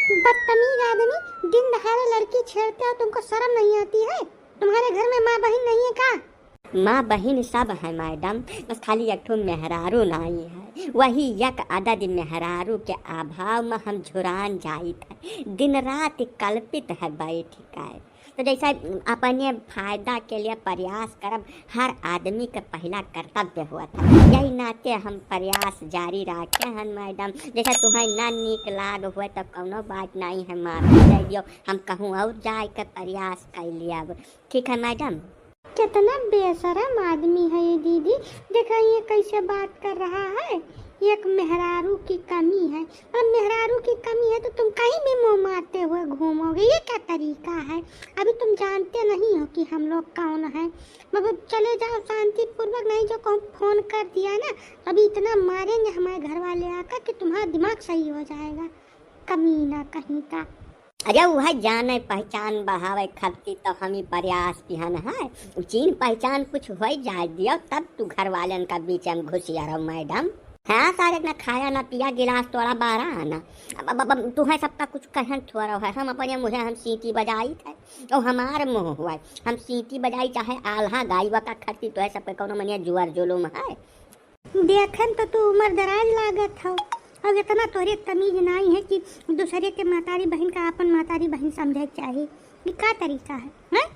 बदतमीज आदमी, दिन दहाड़े लड़की छेड़ते हो, तुमको शर्म नहीं आती है? तुम्हारे घर में माँ बहन नहीं है का? माँ बहन सब है मैडम, बस खाली एक ठो मेहरारू नहीं है। वही एक अदद मेहरारू के अभाव में हम झुरान जाइत है, दिन रात कल्पित है बैठ है। तो जैसा अपने फायदा के लिए प्रयास करब हर आदमी का पहला कर्तव्य हुआ था, यही नाते हम प्रयास जारी रखे हैं मैडम। जैसा तुम्हें ना नीक लाग हुए तो कोनो बात नहीं है, माफी दे दियो, हम कहूँ और जाए के प्रयास कर लिया। ठीक है मैडम? कितना बेशरम आदमी है ये दीदी, देखा ये कैसे बात कर रहा है। एक मेहरारू की कमी है, और मेहरारू की कमी है तो तुम कहीं भी मुंह मारते हुए घूमोगे, ये क्या तरीका है? अभी तुम जानते नहीं हो कि हम लोग कौन है। मतलब चले जाओ शांति पूर्वक, नहीं जो कहूँ फोन कर दिया ना, अभी इतना मारेंगे हमारे घर वाले आकर कि तुम्हारा दिमाग सही हो जाएगा। कमीना कहीं का। अरे वह जाने पहचान बढ़ावे खातिर तो हम ही प्रयास किहन है। चीन पहचान कुछ हो जाए दियो तब तू घर वालन का बीच में घुसिया रहो मैडम। हाँ सारे ना खाया ना पिया, गिलास तोड़ा बारा आना। अब तुम्हें सबका कुछ कहन थोड़ा है, हम अपने मुँह हम सीटी बजाई थे तो हमार मुँह हुआ हम सीटी बजाई, चाहे आल्हा गाई का खर्ची तो है सबके कोनो मनिया जुआर जुलूम है। देखन तो तू उम्र दराज लागत हो, अब इतना तोरे तमीज नहीं है कि दूसरे के मातारी बहन का अपन मातारी बहन समझे चाहिए। ये क्या तरीका है, हैं?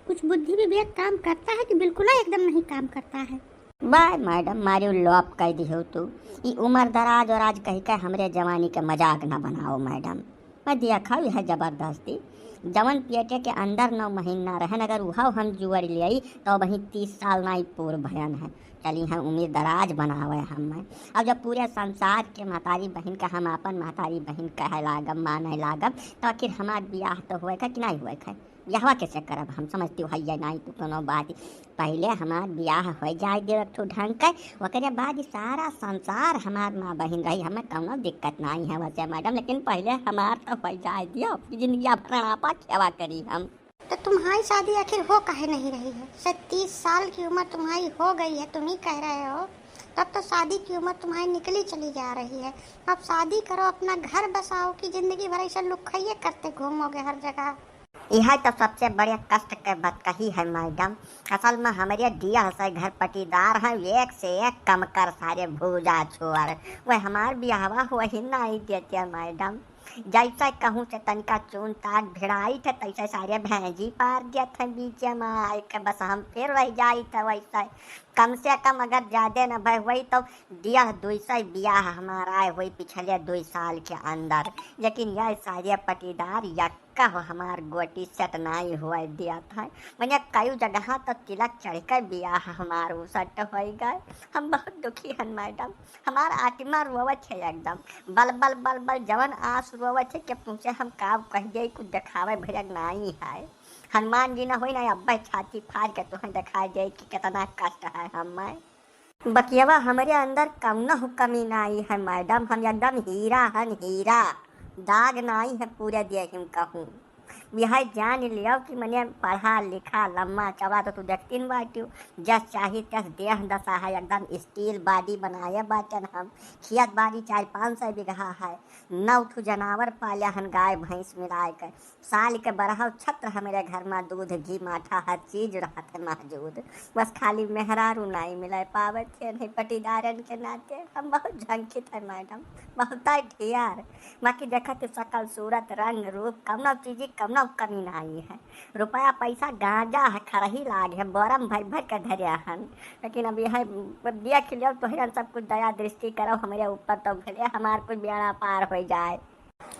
कुछ बुद्धि विवेक काम करता है कि बिल्कुल एकदम नहीं काम करता है? बाय मैडम, मारियो लॉप कह दी हो तू। ये उम्र दराज और आज कह के हमरे जवानी के मजाक ना बनाओ मैडम। मैं देखा है जबरदस्ती जवन पेटे के अंदर 9 महीना रहन, अगर वह हम जुअर ले तो वहीं 30 साल नहीं पूर्व भयन है। चली हम उम्र दराज बनावे हम। अब जब पूरे संसार के महतारी बहन का हम अपन महतारी बहन कहे लागब माने लागब तो आखिर हमार ब्याह तो हुए कि नहीं हुए है? ब्याह कैसे करब हम समझती है नहीं तो कोनो बात। पहले हमार ब्याह हो जाए दे एक ढंग के, ओकरे बाद सारा संसार हमार माँ बहन रही, हमें कोनो दिक्कत नहीं है वैसे मैडम। लेकिन पहले हमार तो हो जाए दियो, जिंदगी भरापा खेवा करी हम। तो तुम्हारी शादी आखिर हो काहे नहीं रही है? 37 साल की उम्र तुम्हारी हो गई है, तुम ही कह रहे हो। तब तो शादी की उम्र तुम्हारी निकली चली जा रही है। अब शादी करो, अपना घर बसाओ कि जिंदगी भर ऐसा लुखाइए करते घूमोगे हर जगह। यह तो सबसे बड़े कष्ट के बात कही है मैडम। असल में हमारे दिया से घर पटीदार हैं, एक से एक कम कर सारे भूजा छोड़, वह हमार ब्याहवा हो ही नहीं देते मैडम। जैसे कहूँ से तनिका चून ताक भिड़ाई थे तैसे सारे भैंजी पार दिए थे बीच में आए के, बस हम फिर रह जाई थे वैसे। कम से कम अगर ज़्यादा न भय हुई तो दिया 200 ब्याह हमारा आए हुई पिछले 2 साल के अंदर। लेकिन यह सारे पटीदार यक्का हो हमार गोटी सेट नहीं हुआ दिया था। मैंने कई जगह तो तिलक चढ़ कर ब्याह हमार उसट हो गए। हम बहुत दुखी हैं मैडम, हमार आत्मा रोवत है एकदम बल बल बल बल जवन आस रोवत है कि तुमसे हम काव कह दिए कुछ दिखावे भजक नहीं है। हनुमान जी ना हो ना अब्बा छाती फाड़ के तुम्हें दिखा दे कि कितना कष्ट है हमें। बकियावा हमारे अंदर कम न कमी नहीं है मैडम, हम एकदम हीरा हन हीरा, दाग नहीं है पूरे दिए हम कहूँ। यह जान लियो कि मैंने पढ़ा लिखा लम्बा चौड़ा तो तू देखती न बाटू, जस चाही तस देह दशा है, एकदम स्टील बॉडी बनाए बाटन हम। खेत बाड़ी 400-500 बीघा है, 9 जानवर पाले हन गाय भैंस मिलाए कर। साल के बरहव छत्र है मेरे घर में, दूध घी माठा हर चीज रहा थे मौजूद। बस खाली मेहरारू नहीं मिले पावे थे नहीं पटीदारन के नाते। हम बहुत झंकित है मैडम, बहुत ढेर। बाकी देखा तो सकल सूरत रंग रूप कमना चीज़ कमना कमी नहीं है। रुपया पैसा गांजा है खरही लाग है, बरम भर भर के धरे हन। लेकिन अब यह देख लियो तो हिरन सब कुछ दया दृष्टि करो हमारे ऊपर तो भले हमार कुछ बेड़ा पार हो जाए।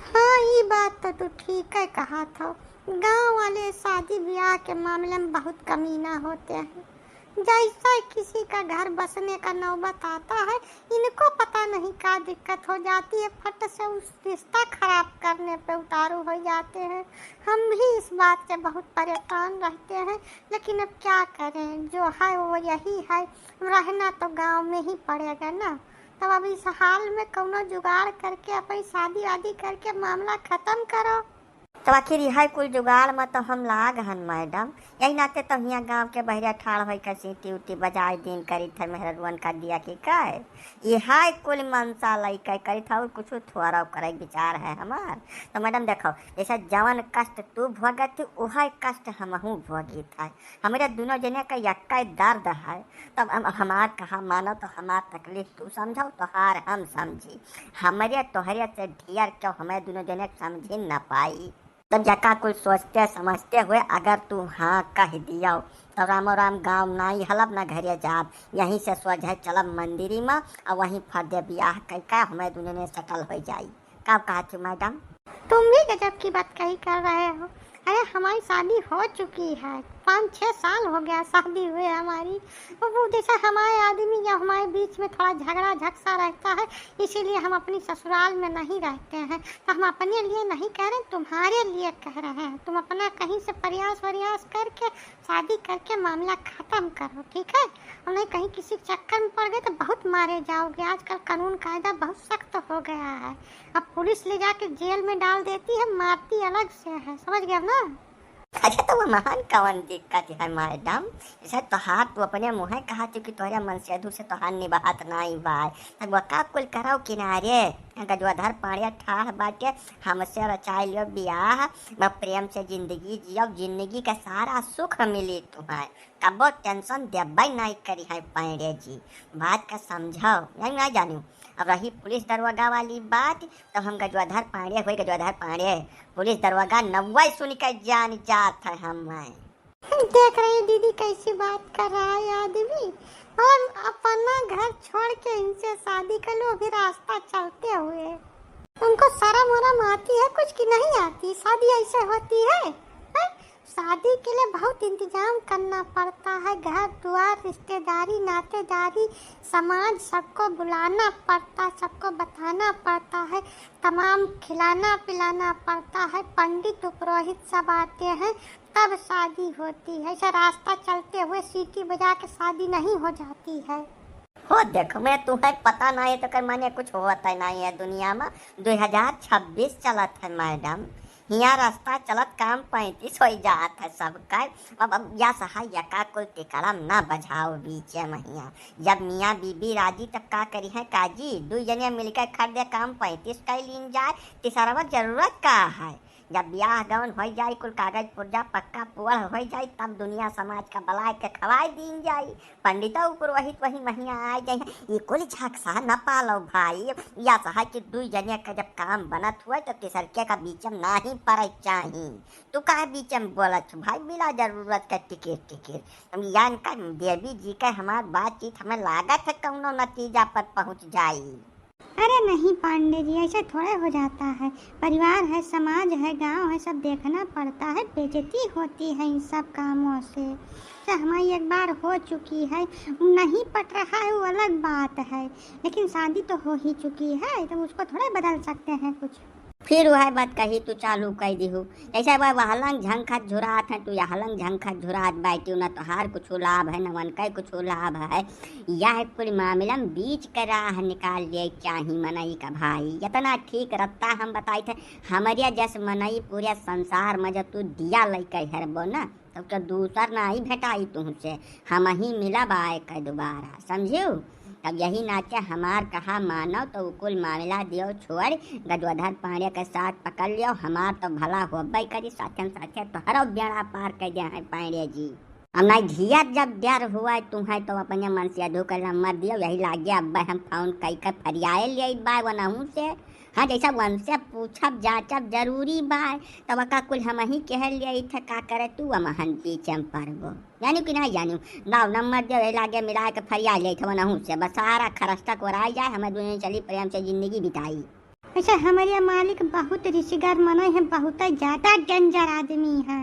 हाँ ये बात तो तू ठीक है कहा था। गांव वाले शादी ब्याह के मामले में बहुत कमीना होते हैं। जैसा किसी का घर बसने का नौबत आता है, इनको पता नहीं क्या दिक्कत हो जाती है, फट से उस रिश्ता खराब करने पे उतारू हो जाते हैं। हम भी इस बात से बहुत परेशान रहते हैं, लेकिन अब क्या करें, जो है वो यही है, रहना तो गांव में ही पड़ेगा ना। तब अब इस हाल में कौनो जुगाड़ करके अपनी शादी वादी करके मामला खत्म करो। तो आखिर यह कुल जुगाड़ में तो हम लाग हन मैडम। यही नाते तो हियाँ गांव के बहरिया ठाड़ होई का सीटी उटी बजाए दिन करी थे मेहररुअन का दिया कि काय यह कुल मनसा लई कई करी था और कुछ थोड़ा करे विचार है हमार। तो मैडम देखो जैसे जवन कष्ट तू भोगत थी वह कष्ट हमहू भोगी था। हमारे दोनों जने का यक्का दर्द है। तब हमार कहा मानो तो हमार तकलीफ तू समझो तोहार हम समझी। हमारे तोहरे से ढेर क्यों हमें दोनों जने समझी न पाई। तब जका कुछ सोचते समझते हुए अगर तू हाँ कह दिया तो रामो राम गाँव नाई हलब ना घरे जाब यहीं से सोझे चलब मंदिरी में और वहीं फर्दे ब्याह कह हमें दोनों ने सेटल हो जाई। कब कहा थी मैडम? तुम भी गजब की बात कही कर रहे हो। अरे हमारी शादी हो चुकी है, 5-6 साल हो गया शादी हुए हमारी। वो जैसा हमारे आदमी या हमारे बीच में थोड़ा झगड़ा झगसा रहता है इसीलिए हम अपनी ससुराल में नहीं रहते हैं। तो हम अपने लिए नहीं कह रहे, तुम्हारे लिए कह रहे हैं। तुम अपना कहीं से प्रयास वरियास करके शादी करके मामला खत्म करो, ठीक है? और नहीं कहीं किसी चक्कर में पड़ गए तो बहुत मारे जाओगे। आजकल कानून कायदा बहुत सख्त हो गया है। अब पुलिस ले जाके जेल में डाल देती है, मारती अलग से है, समझ गया ना? अच्छा तो वो महान कवन दिक्कत है मैडम? जैसे तोहार तू अपने मुँह कहा कि तोहरे मन से अधू से तोहार निभात नहीं बाय तब वका कुल कराओ किनारे गजवाधर पाड़िया ठाह बाटे हमसे रचाई लियो ब्याह प्रेम से जिंदगी जियो। जिंदगी का सारा सुख मिली तुम्हें, कबो टेंशन देबई नहीं करी है पाड़े जी। बात का समझो नहीं ना जानू। अब रही पुलिस दरवागा वाली बात तो हम गजवाधर पाड़े हुए गजवाधर पाड़े पुलिस दरवागा नव्वा सुन कर जान जात है हमें। देख रही दीदी कैसी बात कर रहा है आदमी। और अपना घर छोड़ के इनसे शादी कर लो फिर रास्ता चलते हुए। उनको शर्म वरम आती है कुछ की नहीं आती? शादी ऐसे होती है? शादी के लिए बहुत इंतजाम करना पड़ता है। घर द्वार रिश्तेदारी नातेदारी समाज सबको बुलाना पड़ता है, सबको बताना पड़ता है, तमाम खिलाना पिलाना पड़ता है। पंडित पुरोहित सब आते हैं तब शादी होती है। ऐसा रास्ता चलते हुए सीटी बजा के शादी नहीं हो जाती है। हो देखो मैं तुम्हें पता नहीं है तो कर माने कुछ होता नहीं है दुनिया में। 2026 चलत है मैडम। यहाँ रास्ता चलत काम 35 हो जात है सबका। अब या सहाय का कोई टिकड़म ना बजाओ बीच महिया। जब मियाँ बीबी राजी तब का करी है काजी 2 जने मिलकर खरीदे काम 35 का लीन जाए। तीसरा जरूरत का है जब ब्याह गवन हो जाए कुल कागज पुर्जा पक्का पुअर हो जाए तब दुनिया समाज का बलाय के खवाए दीन जाए। पंडिता पुरोहित वही महिया आ जाए। ये कुल झकसा न पालो भाई। या सहा कि 2 जने का जब काम बनत हुआ तो तीसरके का बीचम ना ही पड़े चाहिए। तू का बीचम बोलत भाई बिना जरूरत का टिकट हम यान का देवी जी का हमार बातचीत हमें लागत है कौनो नतीजा पर पहुँच जाए। अरे नहीं पांडे जी ऐसे थोड़े हो जाता है। परिवार है, समाज है, गांव है, सब देखना पड़ता है। बेइज्जती होती है इन सब कामों से। तो हमारी एक बार हो चुकी है, नहीं पट रहा है वो अलग बात है, लेकिन शादी तो हो ही चुकी है तो उसको थोड़े बदल सकते हैं कुछ। फिर वह बात कही तू चालू कर दी हूँ ऐसा वह हलंग झंखत झुरात है। तू यह हलंग झंखत झुरात बैठी न तोहार कुछ लाभ है न वन का कुछ लाभ है। यह कुल मामला बीच का राह निकाल लिए चाही मनई का भाई। इतना ठीक रत्ता हम बताई थे हमारे जैसे मनई पूरे संसार में जब तू दिया लेकर हरबो ना तब तो दूसर ना ही भेटाई तुमसे हम ही मिला बाय कर दोबारा समझियो। तब यही नाचे हमार कहा मानो तो कुल मामला दियो छोड़ गजवाधर पाड़े के साथ पकड़ लियो। हमार तो भला होबई करी साथे साथे तोहरो बेड़ा पार कर दे है पाड़े जी। हम नहीं धिया जब डर हुआ तुम्हें तो अपने मन से अधो कर नंबर दियो। यही लागे अब हम फोन कई कर फरियाए लिए बाय वनहू से। हाँ जैसा वन से पूछब जांचब जरूरी बाय तब का कुल हम ही कह लिए थे का करे तू हमहन पीछे पड़बो यानी कि नहीं जानू नाव नंबर दे लागे मिला के फरिया ले थे वनहू से बस सारा खरस्ता को राय जाए हमें दुनिया चली प्रेम से जिंदगी बिताई। अच्छा हमारे मालिक बहुत ऋषिगर मना है, बहुत ज्यादा डेंजर आदमी है।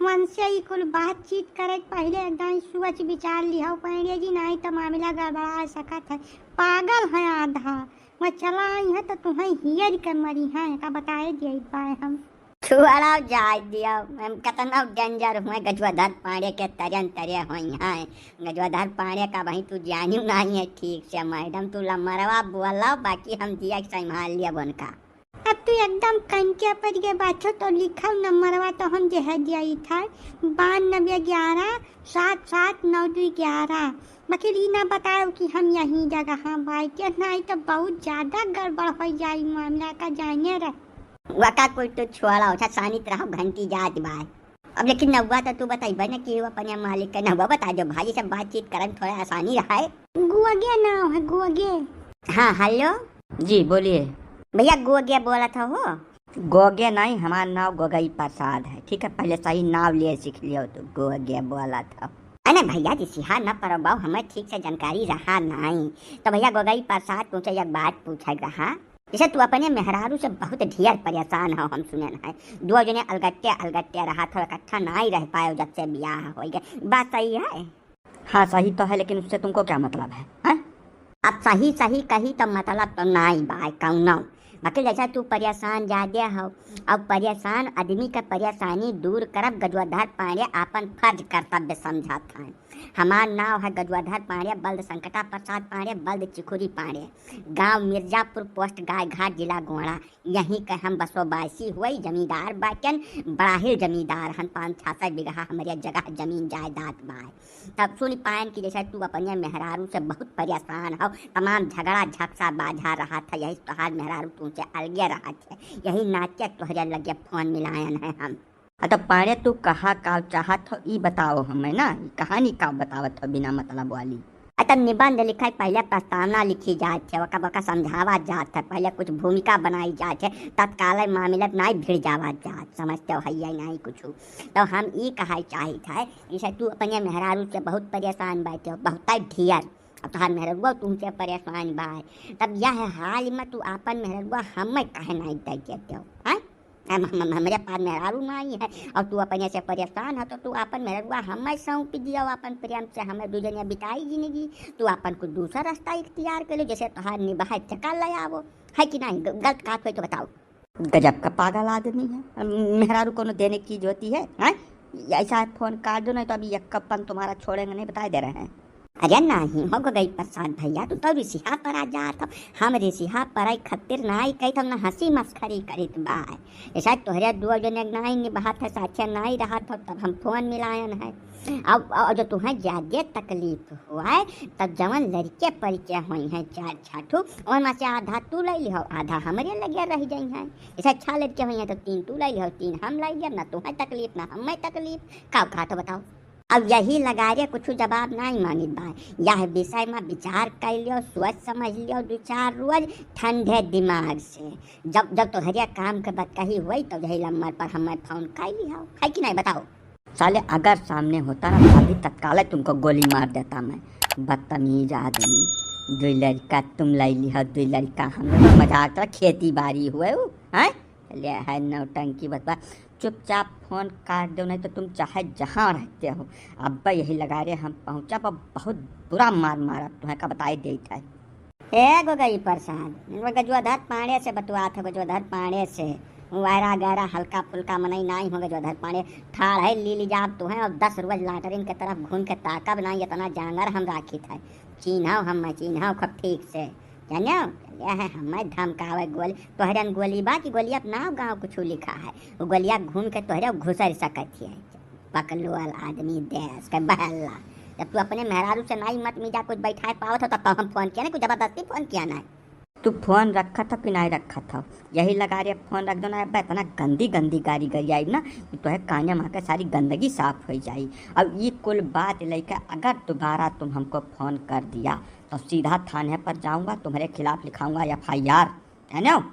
मन से ही कुल बातचीत करे पहले एकदम सोच विचार लिया पाएंगे जी नहीं तो मामला गड़बड़ा सकत है। पागल है आधा मैं चला आई है तो तुम्हें हियर कर मरी है का बताए दिए पाए हम छुआड़ा जाए दिया। हम कितना डेंजर हुए गजवाधर पाड़े के तरन तरे हुई हैं। गजवाधर पाड़े का भाई तू जानू नहीं है ठीक से मैडम। तू लमरवा बोला बाकी हम दिया संभाल लिया बनका। अब तू एकदम कंचे पर के बाछो तो लिखा नंबरवा तो हम जे है दिया था 9211 बाकी ई ना बताओ कि हम यही जगह बैठे नहीं तो बहुत ज्यादा गड़बड़ हो जाई मामला का जाने रहे। वका कोई तो छोड़ा उठा सानित रहो घंटी जात बाय। अब लेकिन नौवा तो तू बताइबा ना कि वो अपने मालिक का नौवा बता दो भाई से बातचीत करन थोड़ा आसानी रहा है। गुआगे नाम है गुआगे। हाँ हेलो जी बोलिए। भैया गोगे बोला था हो। गोगे नहीं, हमारा नाम गोगई प्रसाद है। ठीक है, पहले सही नाम लिए सीख लियो। तो गोगे बोला था। अरे भैया जी सिहा न पर बाऊ हमें ठीक से जानकारी रहा नहीं। तो भैया गोगई प्रसाद तुमसे एक बात पूछे रहा। जैसे तू अपने मेहरारू से बहुत ढेर परेशान हो, हम सुने है दो जने अलगट्टे रहा था, इकट्ठा नहीं रह पाए जब से ब्याह हो गया। बात सही है? हाँ सही तो है, लेकिन उससे तुमको क्या मतलब है, है? अब सही कही तो मतलब तो नहीं बाय कौनो। बाकी जैसा तू परेशान ज्यादा हो, अब परेशान आदमी का परेशानी दूर करब गजवाधर पांडे अपन फर्ज कर्तव्य समझत है। हमार नाम है गजवाधर पांडे, बल्द संकटा प्रसाद पांडे, बल्द चिखुरी पांडे, गांव मिर्जापुर, पोस्ट गाय घाट, जिला गोड़ा। यहीं का हम बसोबासी हुई। जमींदार बाटन बड़ाहिर जमींदार हन, 5-6 बीघा हमारे जगह जमीन जायदाद बाय। तब सुन पायन कि जैसे तू अपने मेहरारू से बहुत परेशान हो, तमाम झगड़ा झगसा बाझा रहा था। यही तोहार मेहरारू तुमसे अलगे रहा थे, यही नाचे तोहरे लगे फोन मिलायन है हम। तो पांडे तू कहाँ का चाहत हो ई बताओ हमें ना, कहानी का बतावत हो बिना मतलब वाली। तब निबंध लिखा, पहले प्रस्तावना लिखी जात है, वका बका समझावा जात है, पहले कुछ भूमिका बनाई जात है, तत्काल मामले नहीं भिड़ जावा जात, समझते हो है नहीं कुछ। तो हम ये कहा चाहिए था जैसे तू अपने मेहरारू से बहुत परेशान बैठे हो, बहुत ढेर। अब तो मेहरुआ तुमसे परेशान बाय, तब यह हाल में तू अपन मेहरुआ हमें कहे नहीं दे देते हो। हमारे पास मेहरारू नहीं है और तू अपने से परेशान है, तो तू अपन मेहरुआ हमें सौंप दिया अपन प्रेम से, हमें दूजने बिताई जिंदगी। तू अपन को दूसरा रास्ता इख्तियार कर लो, जैसे तुहार निभाए चका ले आवो, है कि नहीं? गलत बात हो तो बताओ। गजब का पागल आदमी है। मेहरारू को देने की होती है, ऐसा फोन काट दो नहीं तो अभी एक कप्पन तुम्हारा छोड़ेंगे नहीं, बता दे रहे हैं। अरे नहीं हो गई प्रसाद भैया, तू तो ऋषिहा पर आ जात। हम ऋषिहा पर खतिर नहीं कही तो न हंसी मस्खरी करित बाय। ऐसा तोहरे दो जने नहीं निभात है, साथे नहीं रहा था, तब हम फोन मिलायन है। अब जो तुम्हें ज्यादा तकलीफ हुआ है तब जवन लड़के परिचय हुई हैं 4-6 और में से आधा तू ले लिहो, आधा हमारे लगे रह जाई हैं। ऐसा 6 लड़के हुई हैं तो 3 तू ले लिहो, 3 हम ले लिया। ना तुम्हें तकलीफ ना हमें तकलीफ, का तो बताओ। अब यही लगा रे कुछ जवाब नहीं मांगित बा, यह विषय में विचार कर लियो, सोच समझ लियो 2-4 रोज ठंडे दिमाग से। जब तो हरिया काम के बात कही हुई तो यही नंबर पर हमें फोन कर लिया, है कि नहीं बताओ। साले अगर सामने होता ना अभी तत्काल तुमको गोली मार देता मैं। बदतमीज आदमी, 2 लड़का तुम लाई लिया, 2 लड़का हम लोग मजाक तो खेती बाड़ी हुए हो, हैं? ले है नौटंकी बता। चुपचाप फोन काट दो नहीं तो तुम चाहे जहाँ रहते हो। अब यही लगा रहे हम पहुँचा पर बहुत बुरा मार मारा तुम्हें का बताए देता है। ए गोगई प्रसाद गजवाधर पांडे से बतुआ था, गजवाधर पांडे से वायरा गहरा हल्का फुल्का मनई नहीं हो। गजवाधर पांडे ठाड़ है ली जाब तो है और 10 रोज लाटरिन के तरफ घूम के ताकब नहीं, इतना जानवर हम राखी था। चिन्हाओ हम चिन्हाओ खूब ठीक से जानो है हमें धमकावे गोली तोहरन गोली बा कि गोली अपना गाँव कुछ लिखा है, वो गोलिया घूम के तोहरे घुसर सकती है। पकलुअल आदमी देश के बहला, जब तू अपने मेहरारू से नहीं मत मीजा कुछ बैठा पाओ था तब हम फोन किया ना, कुछ जबरदस्ती फोन किया ना। तू फोन रखा था कि नहीं रखा था, यही लगा रहे फोन रख दो ना। अब इतना गंदी गाड़ी गई आई ना तो है काने माँ के सारी गंदगी साफ हो जाई। अब ये कुल बात लेकर अगर दोबारा तुम हमको फ़ोन कर दिया तो सीधा थाने पर जाऊंगा, तुम्हारे खिलाफ लिखाऊंगा FIR, है ना?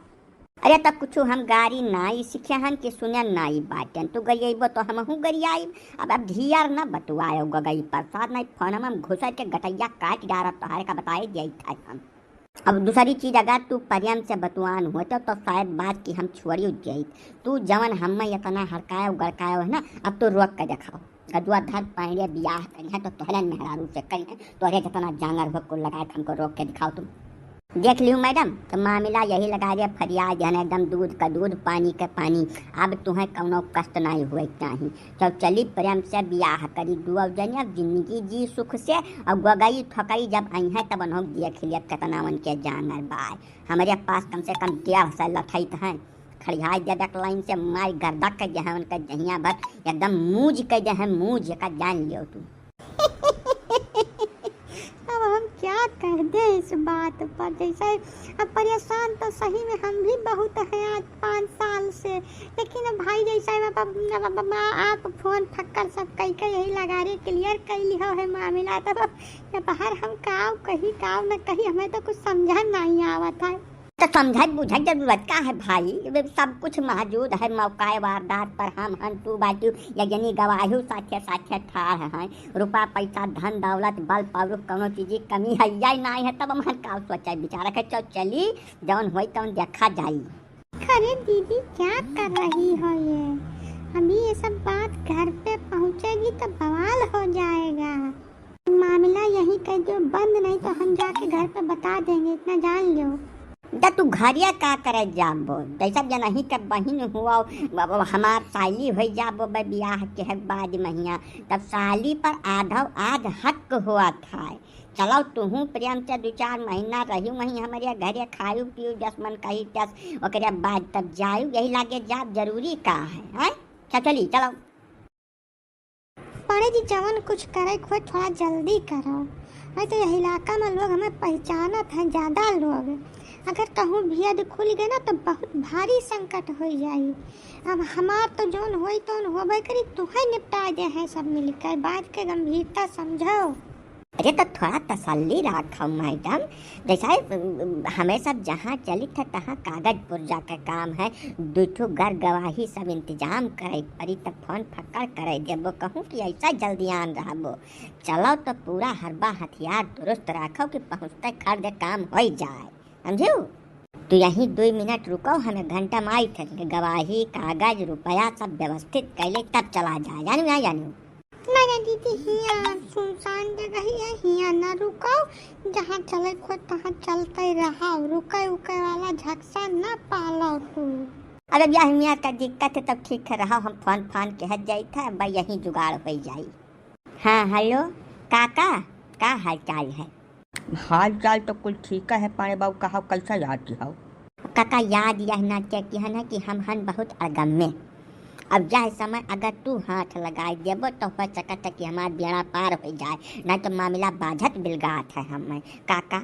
अरे तब कुछ हम गाड़ी नाई सीखे हन कि सुने नाई बाटन, तू गईबो तो हम हूँ गरियाई। अब ढियार न बतुआयो गई प्रसाद नहीं, फोन हम घुसर के गटैया काट डारा तोहारे का बताए दिया था हम। अब दूसरी चीज़ अगर तू प्रेम से बतुआन होते तो शायद बात की हम छोड़ी जाई। तू जवन हमें इतना हड़कायो गड़कायो है ना, अब तो रोक के दिखाओ। गजवाधर पांडे बियाह करी है तो तोहरे मेहरारू से करी है, तोहरे जितना जांगर हो को लगाए हमको रोक के दिखाओ। तुम देख लियो मैडम, तो मामला यही लगा रहे फरियाद है एकदम दूध का दूध पानी का पानी। अब तुम्हें कौनो कष्ट नहीं हुए चाहिए, तो चली प्रेम से बियाह करी, 2 जने अब जिंदगी जी सुख से। और गई ठकई जब आई है तब देख लिया कितना उनके जानर बाय। हमारे पास कम से कम 1.5 साल लठैत हैं, खड़िया दे दक लाइन से मार गर्दा कर जे है उनका जहिया भर एकदम मूज कर जे है मूज का जान लियो तू। अब हम क्या कह दे इस बात पर, जैसे अब परेशान तो सही में हम भी बहुत हैं आज 5 साल से, लेकिन अब भाई जैसे आप फोन फक्कर सब कई कई यही लगा रहे क्लियर कर लिया है मामला, तब अब बाहर हम काव कहीं काव न कहीं, हमें तो कुछ समझ नहीं आवत है। तो समझ बुझ जरूरत का है भाई, सब कुछ मौजूद है मौका वारदात पर, हम हन तू बाटू यजनी गवाहू साथे साथे ठार हैं, रुपा पैसा धन दौलत बल पावर कोनो चीज की कमी है या नहीं है, तब हम का सोचा बिचारा के चली जौन होई तौन देखा जाई। अरे दीदी क्या कर रही हो ये, अभी ये सब बात घर पे पहुंचेगी तो बवाल हो जाएगा। मामला यही कर जो बंद, नहीं तो हम जाके घर पे बता देंगे, इतना जान लो। तू घरिया का करे जाबो, जैसा जनही के बहिन हुआ हमार साली हो जाबो बियाह के बाद महीना, तब साली पर आधव आध हक हुआ था। चलो तुहू प्रेम से 2-4 महीना रही वहीं हमारे घरे खायू पियू जस मन कही तस, ओकरे बाद तब जायू, यही लागे जाब जरूरी का है? चली चलो। पड़े जी जवन कुछ करे खोए थोड़ा जल्दी करो, नहीं तो यह इलाका में लोग हमें पहचानत हैं ज़्यादा लोग, अगर कहूँ भेद खुल गए ना तो बहुत भारी संकट हो जाई। अब हमार तो जोन होई तो होबे करी, तुहे निपटा दे है सब मिलकर, बात के गंभीरता समझो। अरे तो थोड़ा तसल्ली रखो मैडम, जैसा हमें सब जहाँ चली था तहाँ कागज पुर्जा का काम है, 2 घर गवाही सब इंतजाम करे परी, तब फोन फक्कर करे जब कहूँ कि ऐसा जल्दी आन रहो। चलो तो पूरा हरबा हथियार दुरुस्त रखो कि पहुँचते खर्द काम हो जाए, समझो। तो यहीं 2 मिनट रुको, हमें घंटा में आई थे गवाही कागज रुपया सब व्यवस्थित कैले तब चला जाए, जानू या जानू। नहीं दीदी हिया सुनसान जगह ही है, हिया ना रुको, जहाँ चले को तहाँ चलते रहो, रुके उके वाला झक्सा ना पालो तू। अरे ब्याह मियाँ का दिक्कत है तब ठीक है रहो, हम फोन कह जाई था भाई यहीं जुगाड़ हो जाई। हाँ हेलो काका, का हाल चाल है? हाल चाल तो कुल ठीक है पाने बाबू, कहा कैसा याद किया? काका याद यह ना कि है ना कि हम हन बहुत अगम में, अब जाए समय अगर तू हाथ लगाए देबो तो हो सकता कि हमार बेड़ा पार हो जाए, नहीं तो मामला बाझत बिलगात है हमें। काका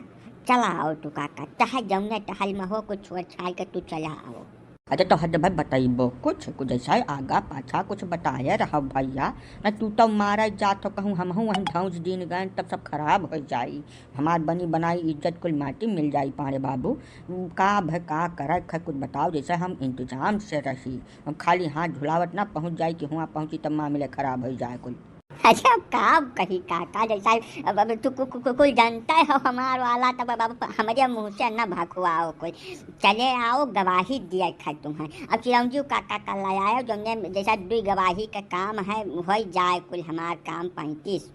चला आओ तू काका, चाहे जौने टहल में हो कुछ छोड़ छाड़ के तू चला आओ। अरे तो हद भाई बताइबो कुछ ऐसा आगा पाछा कुछ बताया रहा भैया, न तू तो मारा जात हो कहूँ हम वहीं धौज दिन गए तब सब खराब हो जाई, हमार बनी बनाई इज्जत कुल माटी मिल जाई पारे बाबू। का भाई का करे कुछ बताओ, जैसे हम इंतजाम से रही, हम खाली हाथ झुलावट ना पहुँच जाए कि हुआ पहुँची तब मामले खराब हो जाए कुल। अच्छा काम कही काका, जैसा अब तू कोई जानता है हमार वाला, तब अब हमारे मुँह से न भखवाओ कोई, चले आओ गवाही दिया खा तुम्हें। अब चिरंजीव काका का लाया जो जैसा 2 गवाही का काम है हो जाए कुल हमार काम 35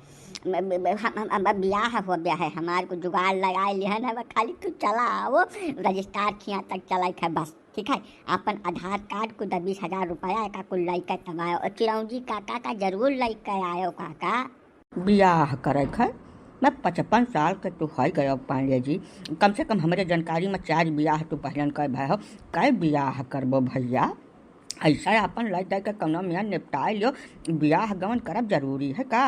ब्याह हो गया है, हमारे को जुगाड़ लगाए लिहन है, खाली तू चला आओ रजिस्ट्रार खिया तक चला है बस, ठीक है। अपन आधार कार्ड को 20,000 रुपया का कुल लैके तब आयो, और चिरौंजी काका का जरूर लैके आयो काका। ब्याह करे है मैं 55 साल के तू है गए पांडे जी, कम से कम हमारे जानकारी में 4 ब्याह तू पहले कर भाई हो, कै ब्याह करबो भैया? ऐसा अपन लग जाए के कौनो में निपटा लियो, ब्याह गवन करब जरूरी है का?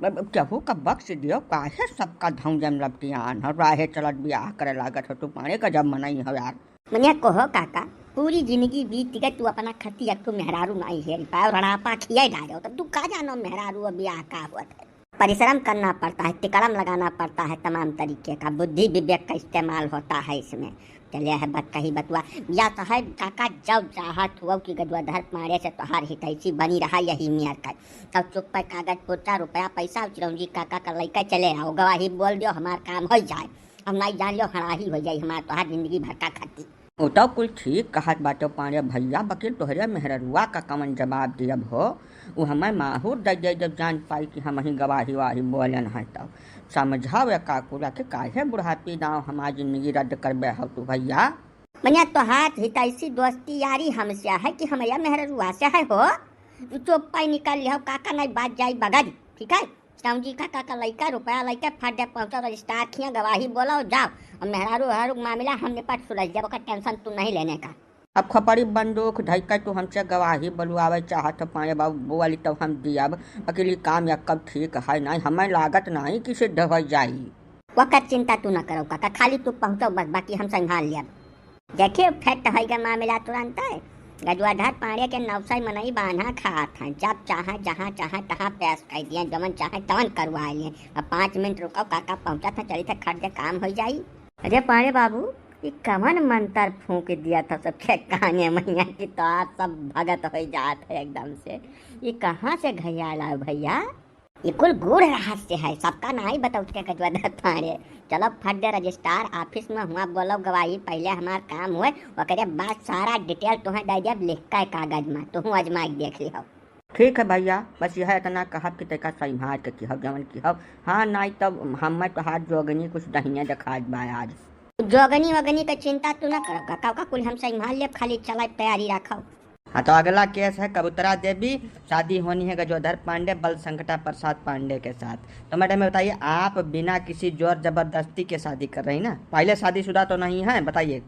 केहू का बख्श दियो, काहे सबका धौम जम लपटियान हो राहे चलत ब्याह करे लागत हो, तू पाने का जब मनई हो यार। मनिया कहो काका, पूरी जिंदगी बीत गई, तू अपना खती तू मेहरारू नहीं हेर पाओ, रड़ापा खिया डालो, तब तू का जानो मेहरारू ब्याह का हुआ है। परिश्रम करना पड़ता है, तिकड़म लगाना पड़ता है, तमाम तरीके का बुद्धि विवेक का इस्तेमाल होता है इसमें। चलिए है बत कही बतुआ या तो है काका, जब चाहत हुआ कि गदुआ धर पाड़े से तोहार हितैषी बनी रहा यही मियाँ का, तब चुप पर कागज पुर्चा रुपया पैसा चिरौंजी काका का लैके चले आओ, गवाही बोल दियो हमार काम हो जाए, हम नहीं जान लियो हड़ाही हो जाए हमार तोहार जिंदगी भर का खाती। वो तो कुल ठीक कहत बाटे पांडे भैया, बकील तोहरे मेहररुआ का कमन जवाब दियब हो, वो हमें माहूर दे जब जान पाई कि हम ही गवाही वाही बोलन है, तब समझाओ काकुला के काहे बुढ़ापी दाव हमारी जिंदगी रद्द करबे हो तू भैया। मनिया तोहार हितैषी दोस्ती यारी हमसे है कि हमारा मेहररुआ से है हो, चुप पाई निकल लिया काका नहीं बात जाई बगद, ठीक है। चिरौंजी काका का लैका रुपया लैके फट दे पहुँचो, रजिस्ट्रार खिया गवाही बोलो जाओ, और मेहरारू हर मामला हमने पट सुलझ जब का टेंशन तू नहीं लेने का। अब खपड़ी बंदूक धैक तू हमसे गवाही बलुआवे चाहत पाए बाबू वाली तब हम दियाब अकेली काम या कब ठीक है नहीं हमें लागत नहीं कि सिद्ध हो जाई। वकर चिंता तू न करो काका, खाली तू पहुँचो बस, बाकी हम संभाल लिया। देखिए फेट है का मामला तुरंत है। गजवाधर पाड़े के नवसाई मनई बांधा खात हैं, जब चाहे जहाँ चाहे तहाँ पेश कर दिए, जमन चाहे तवन करवा लिए। अब 5 मिनट रुको काका पहुँचा था, चली था खट दे काम हो जाई। अरे पाड़े बाबू ये कवन मंत्र फूंक दिया था सबके काने मैया की, तो आज सब भगत हो जात है एकदम से। ये कहाँ से घयाल आए भैया, ये कुल गूढ़ रहस्य है, सबका नहीं बताओ के गजवाधर पाड़े। चलो फट दे रजिस्ट्रार ऑफिस में हुआ बोलो गवाही, पहले हमार काम हुए ओकरे बाद सारा डिटेल तुम्हें दे दिया लिख के कागज में, तुम अजमा के देख लियो। ठीक है भैया, बस यह इतना कहब कि तैका संभाल के कहब जवन कहब। हाँ नहीं तब हमें तो हाथ जोगनी कुछ दहिया दिखा बा आज। जोगनी वगनी का चिंता तू न करो काका, का कुल हम संभाल ले, खाली चला तैयारी रखो। हाँ तो अगला केस है कबूतरा देवी, शादी होनी है गजोधर पांडे बल संकटा प्रसाद पांडे के साथ। तो मैडम बताइए आप बिना किसी जोर जबरदस्ती के शादी कर रही ना, पहले शादीशुदा तो नहीं है बताइए।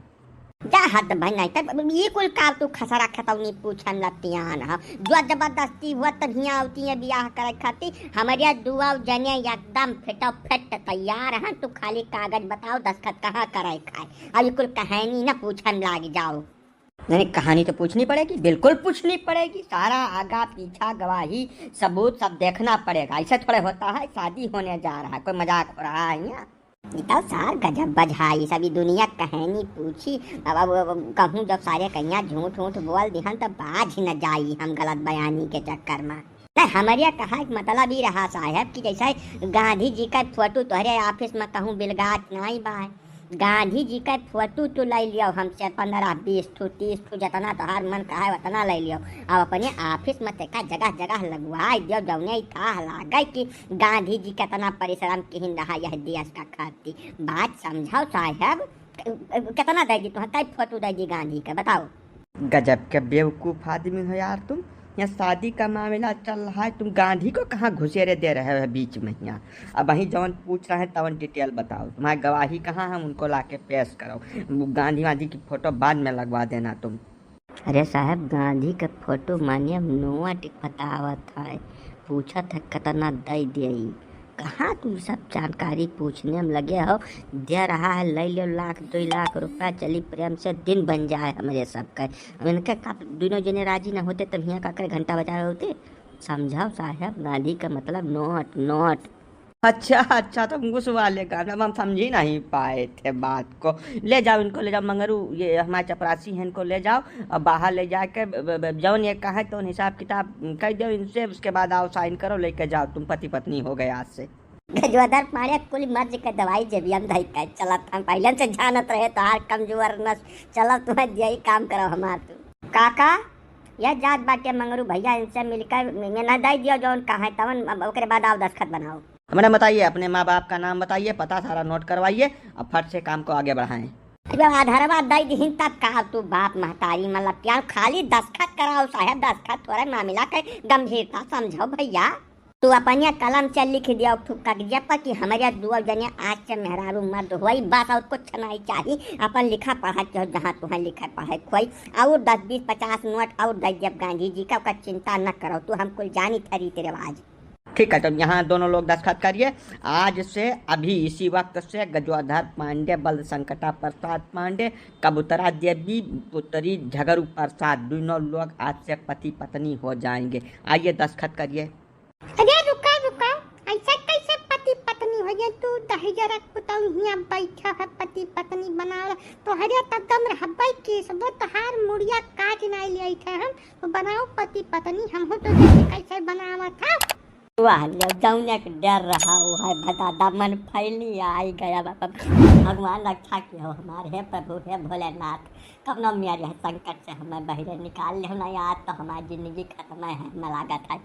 जा हद भाई नहीं तब ये कुल काम तू खसरा खतौनी पूछन लतियान हा, जो जबरदस्ती हुआ तब हियां आवती है ब्याह करे खातिर। हमारे दुआ जने एकदम फिटो फिट तैयार हैं, तू खाली कागज बताओ दस्तखत कहाँ करे खाए। अब ये कुल कहानी ना पूछन लाग जाओ। नहीं कहानी तो पूछनी पड़ेगी, बिल्कुल पूछनी पड़ेगी, सारा आगा पीछा गवाही सबूत सब देखना पड़ेगा। ऐसे थोड़े होता है शादी होने जा रहा है, कोई मजाक हो रहा है यहाँ। तो सार गजब बजाई सभी दुनिया कहानी पूछी। अब कहूँ जब सारे कन्या झूठ झूठ बोल दिहन तो बाज ही न जाई हम गलत बयानी के चक्कर में। हमारे कहा मतलब ही रहा साहब कि जैसे गांधी जी का फोटो तुम्हारे ऑफिस में कहूँ बिलगात नहीं बा, गांधी जी का फोटो तो ले लियो हमसे 15-20 ठो 30 ठो जितना तोहार मन कहा है उतना ले लियो। अब अपने ऑफिस में तेका जगह जगह लगवा दियो, जौने था लागे कि गांधी जी कितना परिश्रम किन रहा यह देश का खातिर। बात समझाओ साहब, कितना देगी तुम्हें फोटो देगी गांधी का बताओ। गजब के बेवकूफ आदमी हो यार तुम, यहाँ शादी का मामला चल रहा है, तुम गांधी को कहाँ घुसेरे दे रहे हो बीच में यहाँ। अब वहीं जवन पूछ रहे हैं तवन डिटेल बताओ, तुम्हारी गवाही कहाँ है उनको लाके पेश करो, गांधी वांधी की फोटो बाद में लगवा देना तुम। अरे साहब गांधी के फोटो मानिए नोआ टिक बतावत है, पूछा था कितना दे दे, कहाँ तुम सब जानकारी पूछने में लगे हो। दे रहा है ले लो 1-2 लाख रुपया, चली प्रेम से दिन बन जाए हमारे सबका। इनके दोनों जने राजी न होते तब यहाँ का घंटा बजाए होते। समझाओ साहब गांधी का मतलब नोट नोट। अच्छा तुम घुस वाले गाना हम समझ ही नहीं पाए थे बात को। ले जाओ इनको, ले जाओ मंगरू, ये हमारे चपरासी हैं, इनको ले जाओ और बाहर ले जाके जौन ये कहा तो हिसाब किताब कह दो इनसे, उसके बाद आओ साइन करो लेके जाओ, तुम पति पत्नी हो गए आज से। गजवाधर पाड़े कुल मर्ज के दवाई जब हम धई का चलत हम पहले से जानत रहे तो हार कमजोर न चलो तुम्हें यही काम करो हमार तू काका। यह जात बाटे मंगरू भैया, इनसे मिलकर न दे दियो जौन कहा है तवन, ओकरे बाद आओ दस्तखत बनाओ। हमारा बताइए अपने माँ बाप का नाम बताइए, पता सारा नोट करवाइए, अब फट से काम को आगे बढ़ाएं। जब आधारवा दई दीन तब कहा तू बाप महतारी मतलब प्यार खाली दस्तखत कराओ साहब, दस्तखत थोड़ा मामला के गंभीरता समझो भैया। तू अपने कलम से लिख दिया कागज पर कि हमारे 2 जने आज से मेहरारू मर्द हुई, बस और कुछ नहीं चाहिए। अपन लिखा पढ़ा के जहाँ तुम्हें लिखा पढ़े खोई और 10-20-50 नोट और दे दिया गांधी जी का चिंता न करो तू, हम कुल जानी था रीति रिवाज। ठीक है तो यहाँ दोनों लोग दस्तखत करिए। आज से अभी इसी वक्त से गजोधर पांडे बल संकटा प्रसाद पांडे कबूतरा देवी पुत्री झगरू प्रसाद दोनों लोग आज से पति पत्नी हो जाएंगे। आइए दस्तखत करिए। अरे रुका ऐसा कैसे पति पत्नी हो जाए, तू दहेजा रख पुताऊ हिया बैठा है पति पत्नी बनाओ तो हरिया तदम रहबै के सब तोहार मुड़िया काट नहीं ले थे हम तो बनाओ पति पत्नी, हम हो तो कैसे बनावा था। वाह जौने के डर रहा वो है बता दमन फैली आई गया बाबा। भगवान रक्षा के हो हमारे, हे प्रभु हे भोलेनाथ, कब न मेरे संकट से हमें बहरे निकाल ले ना, आज तो हमारी जिंदगी खत्म है, हमें लागत है।